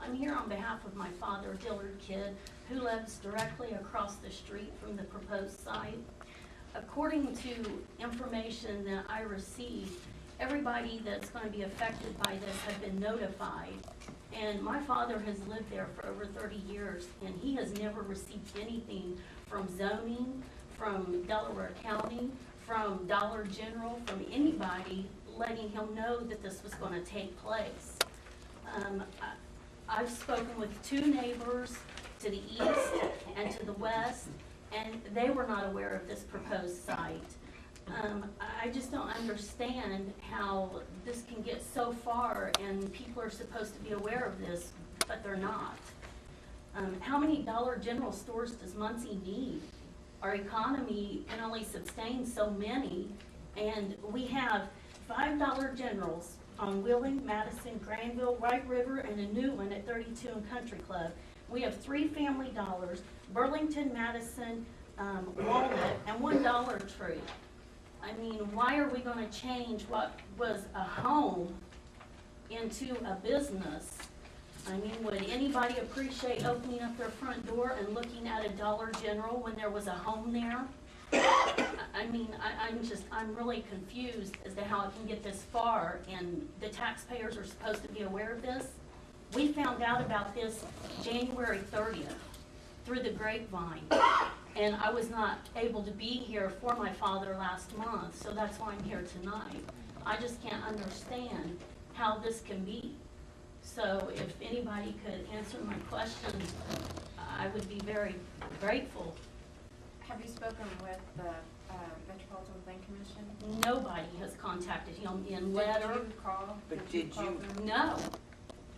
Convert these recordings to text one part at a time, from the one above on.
I'm here on behalf of my father, Dillard Kidd, who lives directly across the street from the proposed site. According to information that I received, everybody that's going to be affected by this have been notified. And my father has lived there for over 30 years, and he has never received anything from zoning, from Delaware County, from Dollar General, from anybody letting him know that this was going to take place. I've spoken with 2 neighbors to the east and to the west, and they were not aware of this proposed site. I just don't understand how this can get so far and people are supposed to be aware of this, but they're not. How many Dollar General stores does Muncie need? Our economy can only sustain so many, and we have 5 Dollar Generals on Wheeling, Madison, Granville, White River, and a new one at 32 and Country Club. We have 3 Family Dollars, Burlington, Madison, Walnut, and 1 Dollar Tree. I mean, why are we going to change what was a home into a business? I mean, would anybody appreciate opening up their front door and looking at a Dollar General when there was a home there? I mean, I'm really confused as to how it can get this far, and the taxpayers are supposed to be aware of this. We found out about this January 30th through the grapevine, and I was not able to be here for my father last month, so that's why I'm here tonight. I just can't understand how this can be. So if anybody could answer my questions, I would be very grateful. Have you spoken with the Metropolitan Plan Commission? Nobody has contacted him in letter. Did you call? But did call you? them? No.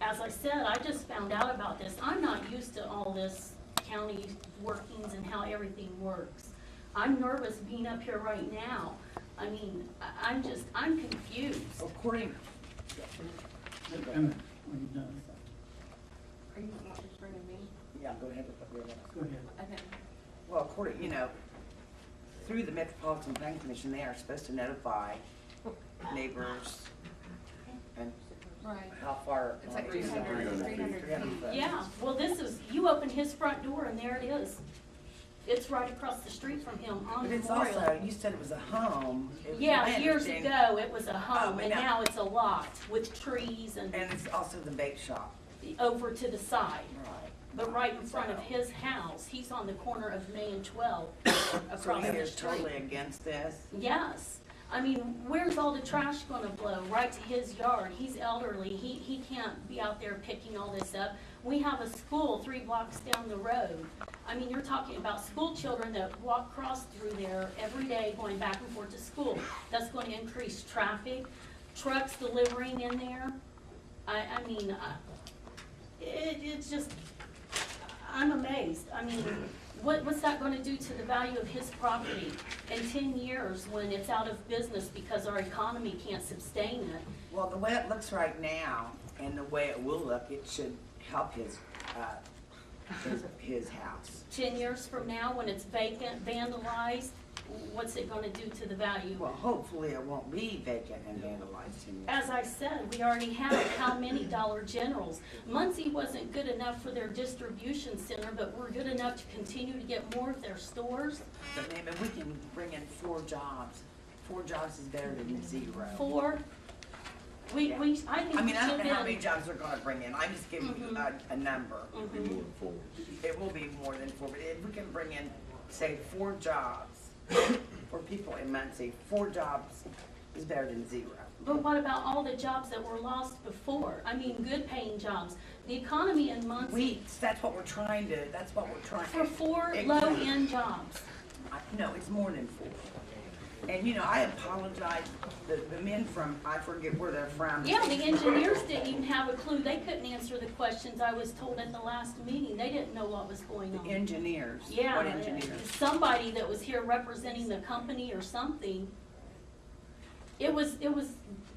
As I said, I just found out about this. I'm not used to all this county workings and how everything works. I'm nervous being up here right now. I mean, I'm confused. According. Emma, when you're done. Are you wanting to bring me? Yeah, go ahead. Go ahead. Okay. Well, according, through the Metropolitan Plan Commission, they are supposed to notify neighbors and Right. how far. It's like 300 300 feet. Yeah, well, you open his front door and there it is. It's right across the street from him on But it's Memorial. also, you said it was a home. Yeah, my years understanding- ago, it was a home, but and now it's a lot with trees and And it's also the bake shop. over to the side. Right. But right in front of his house, he's on the corner of May and 12, So across he the is totally street. against this? Yes. I mean, where's all the trash gonna blow? Right to his yard. He's elderly. He can't be out there picking all this up. We have a school 3 blocks down the road. I mean, you're talking about school children that walk across through there every day going back and forth to school. That's going to increase traffic, trucks delivering in there. I mean, it's just, I'm amazed. I mean, what's that going to do to the value of his property in 10 years when it's out of business because our economy can't sustain it? Well, the way it looks right now, and the way it will look, it should help his house. 10 years from now, when it's vacant, vandalized, what's it going to do to the value? Well, hopefully it won't be vacant and vandalized in years. As I said, we already have how many Dollar Generals? Muncie wasn't good enough for their distribution center, but we're good enough to continue to get more of their stores. But maybe we can bring in 4 jobs. 4 jobs is better than 0. 4. I think I we mean, should I don't know how many have jobs they're gonna bring in. I'm just giving you a number. been. It will be more than 4, but if we can bring in, say, 4 jobs for people in Muncie, 4 jobs is better than 0. But what about all the jobs that were lost before? I mean, good paying jobs. The economy in Muncie, That's what we're trying to, for 4 low-end jobs. No, it's more than 4. And I apologize, the men from, I forget where they're from. Yeah, the engineers didn't even have a clue. They couldn't answer the questions I was told at the last meeting. They didn't know what was going on. Engineers. Yeah, What engineers? somebody that was here representing the company or something. It was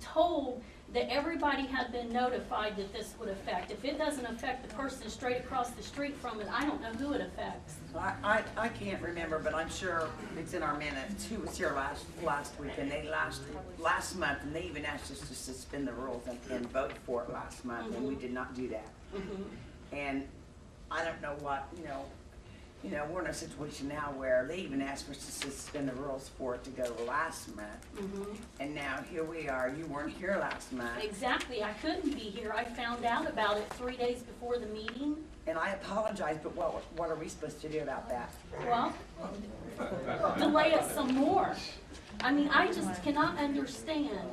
told that everybody had been notified that this would affect. If it doesn't affect the person straight across the street from it, I don't know who it affects. I can't remember, but I'm sure it's in our minutes. Who was here last week, and they last month, and they even asked us to suspend the rules and vote for it last month, and we did not do that. And I don't know what, we're in a situation now where they even asked us to suspend the rules for it to go last month. And now here we are. You weren't here last month. Exactly, I couldn't be here. I found out about it 3 days before the meeting. And I apologize, but what are we supposed to do about that? Well, delay it some more. I mean, I just cannot understand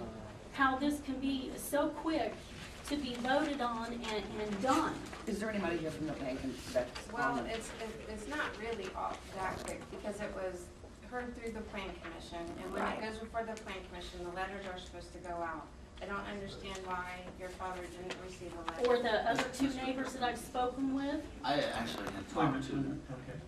how this can be so quick to be voted on and done. Is there anybody here from the bank that's Well, on? it's not really all that quick, because it was heard through the plan commission, and when Right. it goes before the plan commission, the letters are supposed to go out. I don't understand why your father didn't receive a letter. Or the other two neighbors that I've spoken with. I actually had Wait a talked minute, to wait a minute, okay.